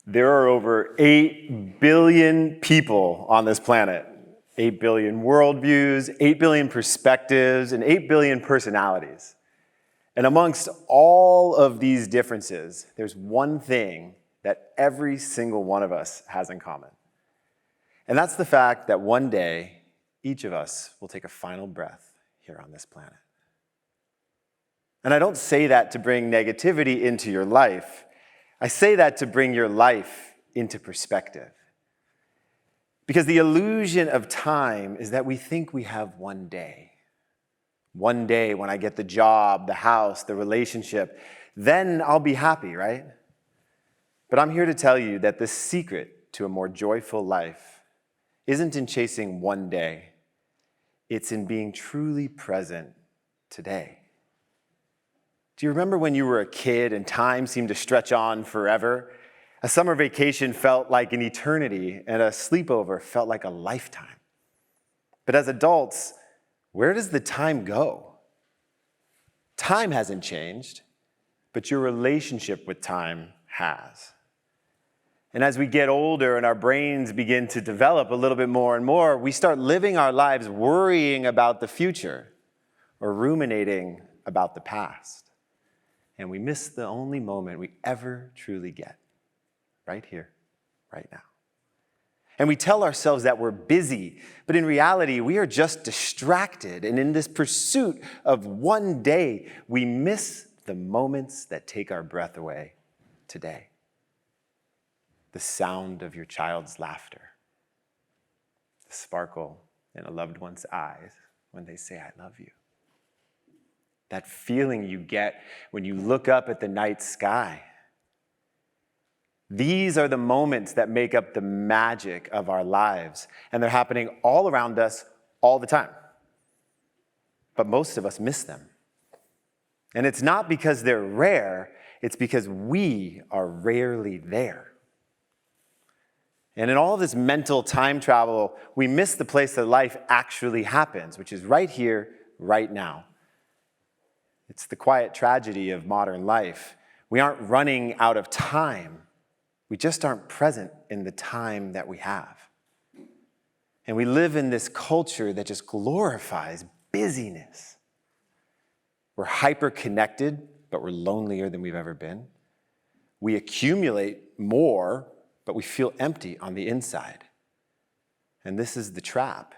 There are over 8 billion people on this planet. 8 billion worldviews, 8 billion perspectives, and 8 billion personalities. And amongst all of these differences, there's one thing that every single one of us has in common. And that's the fact that one day, each of us will take a final breath here on this planet. And I don't say that to bring negativity into your life. I say that to bring your life into perspective. Because the illusion of time is that we think we have one day. One day when I get the job, the house, the relationship, then I'll be happy, right? But I'm here to tell you that the secret to a more joyful life isn't in chasing one day. It's in being truly present today. Do you remember when you were a kid and time seemed to stretch on forever? A summer vacation felt like an eternity, and a sleepover felt like a lifetime. But as adults, where does the time go? Time hasn't changed, but your relationship with time has. And as we get older and our brains begin to develop a little bit more and more, we start living our lives worrying about the future or ruminating about the past. And we miss the only moment we ever truly get, right here, right now. And we tell ourselves that we're busy, but in reality, we are just distracted. And in this pursuit of one day, we miss the moments that take our breath away today. The sound of your child's laughter, the sparkle in a loved one's eyes when they say, "I love you." That feeling you get when you look up at the night sky. These are the moments that make up the magic of our lives, and they're happening all around us all the time. But most of us miss them. And it's not because they're rare, it's because we are rarely there. And in all this mental time travel, we miss the place that life actually happens, which is right here, right now. It's the quiet tragedy of modern life. We aren't running out of time. We just aren't present in the time that we have. And we live in this culture that just glorifies busyness. We're hyper-connected, but we're lonelier than we've ever been. We accumulate more, but we feel empty on the inside. And this is the trap,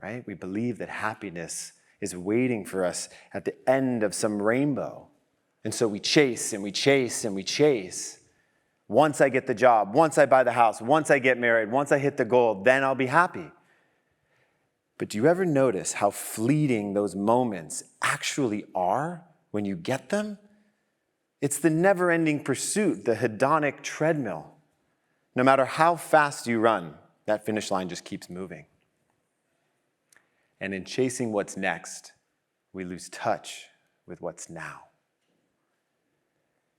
right? We believe that happiness is waiting for us at the end of some rainbow. And so we chase and we chase and we chase. Once I get the job, once I buy the house, once I get married, once I hit the goal, then I'll be happy. But do you ever notice how fleeting those moments actually are when you get them? It's the never-ending pursuit, the hedonic treadmill. No matter how fast you run, that finish line just keeps moving. And in chasing what's next, we lose touch with what's now.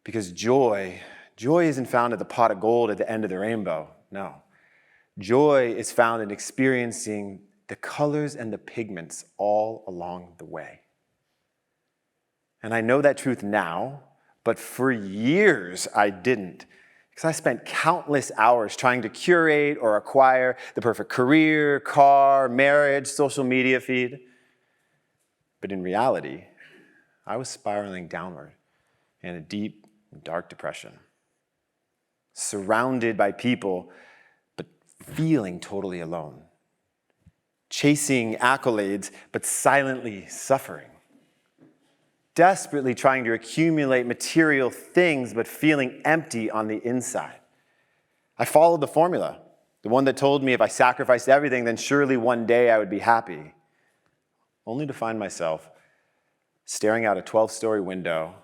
Because joy isn't found at the pot of gold at the end of the rainbow. No. Joy is found in experiencing the colors and the pigments all along the way. And I know that truth now, but for years I didn't. Because I spent countless hours trying to curate or acquire the perfect career, car, marriage, social media feed. But in reality, I was spiraling downward in a deep, dark depression. Surrounded by people, but feeling totally alone. Chasing accolades, but silently suffering. Desperately trying to accumulate material things, but feeling empty on the inside. I followed the formula, the one that told me if I sacrificed everything, then surely one day I would be happy. Only to find myself staring out a 12-story window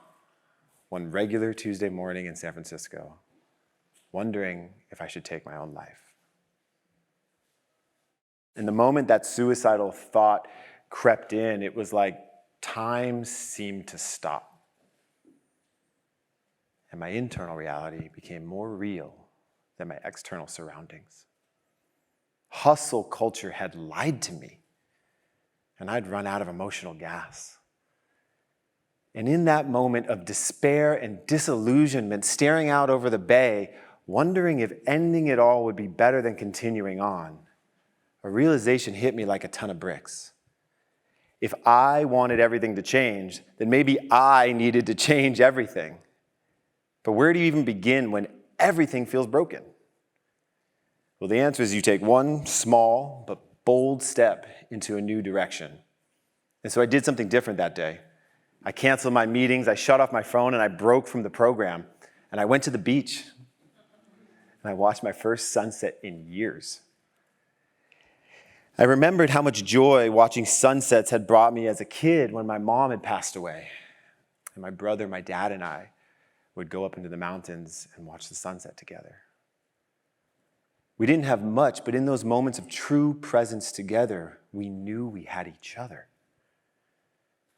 one regular Tuesday morning in San Francisco, wondering if I should take my own life. And the moment that suicidal thought crept in, it was like time seemed to stop. And my internal reality became more real than my external surroundings. Hustle culture had lied to me, and I'd run out of emotional gas. And in that moment of despair and disillusionment, staring out over the bay, wondering if ending it all would be better than continuing on, a realization hit me like a ton of bricks. If I wanted everything to change, then maybe I needed to change everything. But where do you even begin when everything feels broken? Well, the answer is you take one small but bold step into a new direction. And so I did something different that day. I canceled my meetings, I shut off my phone, and I broke from the program. And I went to the beach. And I watched my first sunset in years. I remembered how much joy watching sunsets had brought me as a kid when my mom had passed away. And my brother, my dad, and I would go up into the mountains and watch the sunset together. We didn't have much, but in those moments of true presence together, we knew we had each other.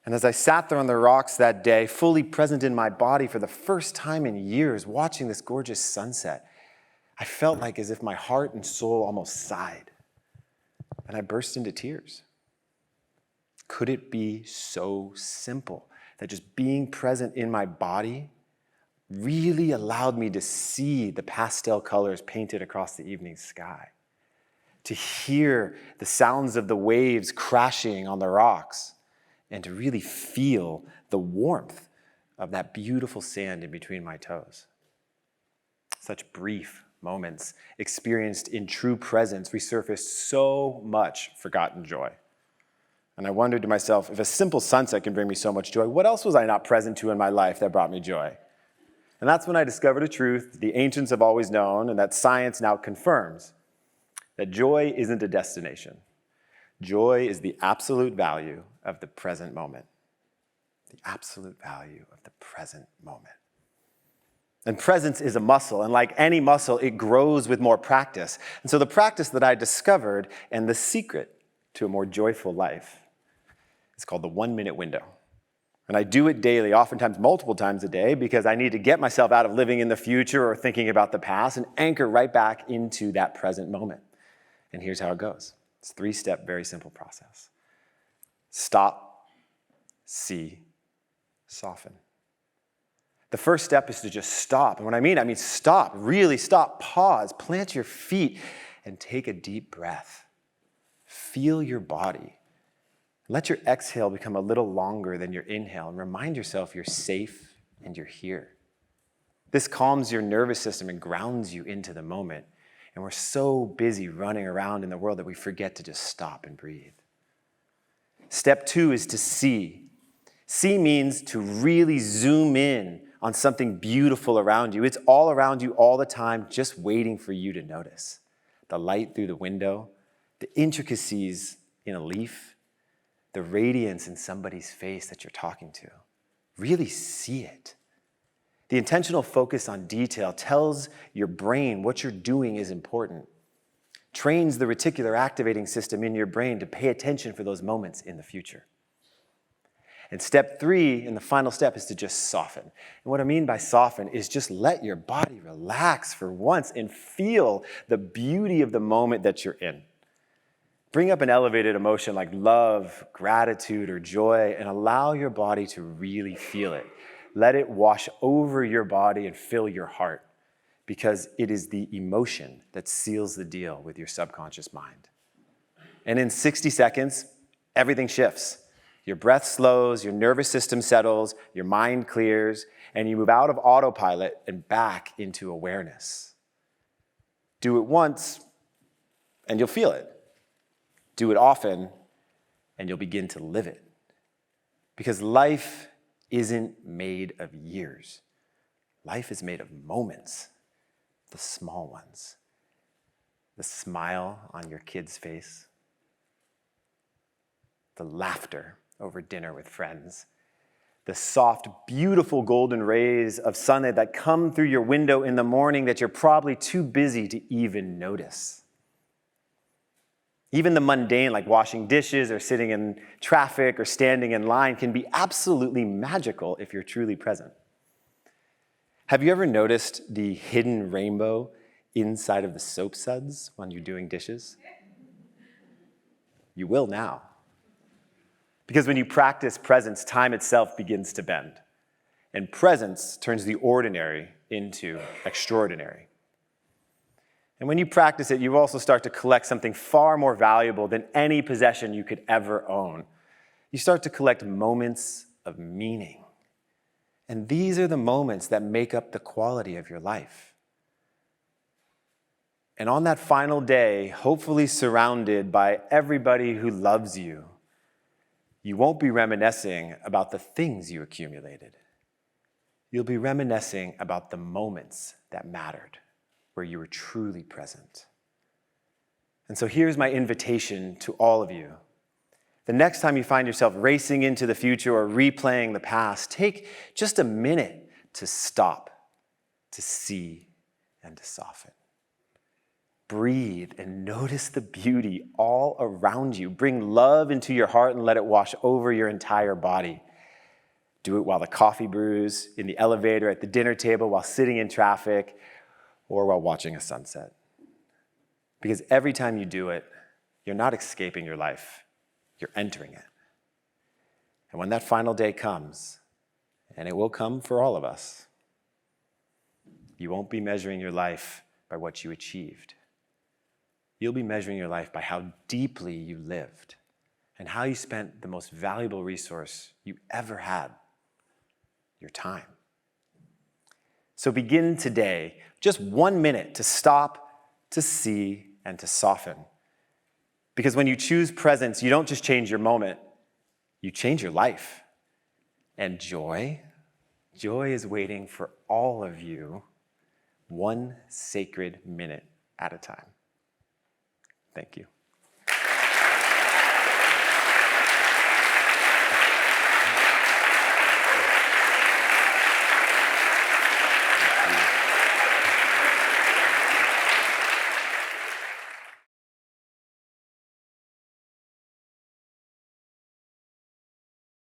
And as I sat there on the rocks that day, fully present in my body for the first time in years, watching this gorgeous sunset, I felt like as if my heart and soul almost sighed. And I burst into tears. Could it be so simple that just being present in my body really allowed me to see the pastel colors painted across the evening sky, to hear the sounds of the waves crashing on the rocks, and to really feel the warmth of that beautiful sand in between my toes? Such brief moments experienced in true presence resurfaced so much forgotten joy. And I wondered to myself, if a simple sunset can bring me so much joy, what else was I not present to in my life that brought me joy? And that's when I discovered a truth the ancients have always known and that science now confirms, that joy isn't a destination. Joy is the absolute value of the present moment. The absolute value of the present moment. And presence is a muscle, and like any muscle, it grows with more practice. And so the practice that I discovered and the secret to a more joyful life is called the 1-minute window. And I do it daily, oftentimes multiple times a day, because I need to get myself out of living in the future or thinking about the past and anchor right back into that present moment. And here's how it goes. It's a 3-step, very simple process. Stop, see, soften. The first step is to just stop. And what I mean stop, really stop, pause, plant your feet, and take a deep breath. Feel your body. Let your exhale become a little longer than your inhale, and remind yourself you're safe and you're here. This calms your nervous system and grounds you into the moment. And we're so busy running around in the world that we forget to just stop and breathe. Step 2 is to see. See means to really zoom in on something beautiful around you. It's all around you all the time, just waiting for you to notice. The light through the window, the intricacies in a leaf, the radiance in somebody's face that you're talking to. Really see it. The intentional focus on detail tells your brain what you're doing is important. Trains the reticular activating system in your brain to pay attention for those moments in the future. And step 3, and the final step, is to just soften. And what I mean by soften is just let your body relax for once and feel the beauty of the moment that you're in. Bring up an elevated emotion like love, gratitude, or joy, and allow your body to really feel it. Let it wash over your body and fill your heart, because it is the emotion that seals the deal with your subconscious mind. And in 60 seconds, everything shifts. Your breath slows, your nervous system settles, your mind clears, and you move out of autopilot and back into awareness. Do it once, and you'll feel it. Do it often, and you'll begin to live it. Because life isn't made of years. Life is made of moments, the small ones. The smile on your kid's face, the laughter over dinner with friends, the soft, beautiful golden rays of sunlight that come through your window in the morning that you're probably too busy to even notice. Even the mundane, like washing dishes or sitting in traffic or standing in line, can be absolutely magical if you're truly present. Have you ever noticed the hidden rainbow inside of the soap suds when you're doing dishes? You will now. Because when you practice presence, time itself begins to bend. And presence turns the ordinary into extraordinary. And when you practice it, you also start to collect something far more valuable than any possession you could ever own. You start to collect moments of meaning. And these are the moments that make up the quality of your life. And on that final day, hopefully surrounded by everybody who loves you, you won't be reminiscing about the things you accumulated. You'll be reminiscing about the moments that mattered, where you were truly present. And so here's my invitation to all of you. The next time you find yourself racing into the future or replaying the past, take just a minute to stop, to see, and to soften. Breathe and notice the beauty all around you. Bring love into your heart and let it wash over your entire body. Do it while the coffee brews, in the elevator, at the dinner table, while sitting in traffic, or while watching a sunset. Because every time you do it, you're not escaping your life, you're entering it. And when that final day comes, and it will come for all of us, you won't be measuring your life by what you achieved. You'll be measuring your life by how deeply you lived and how you spent the most valuable resource you ever had, your time. So begin today, just 1 minute to stop, to see, and to soften. Because when you choose presence, you don't just change your moment, you change your life. And joy is waiting for all of you, one sacred minute at a time. Thank you.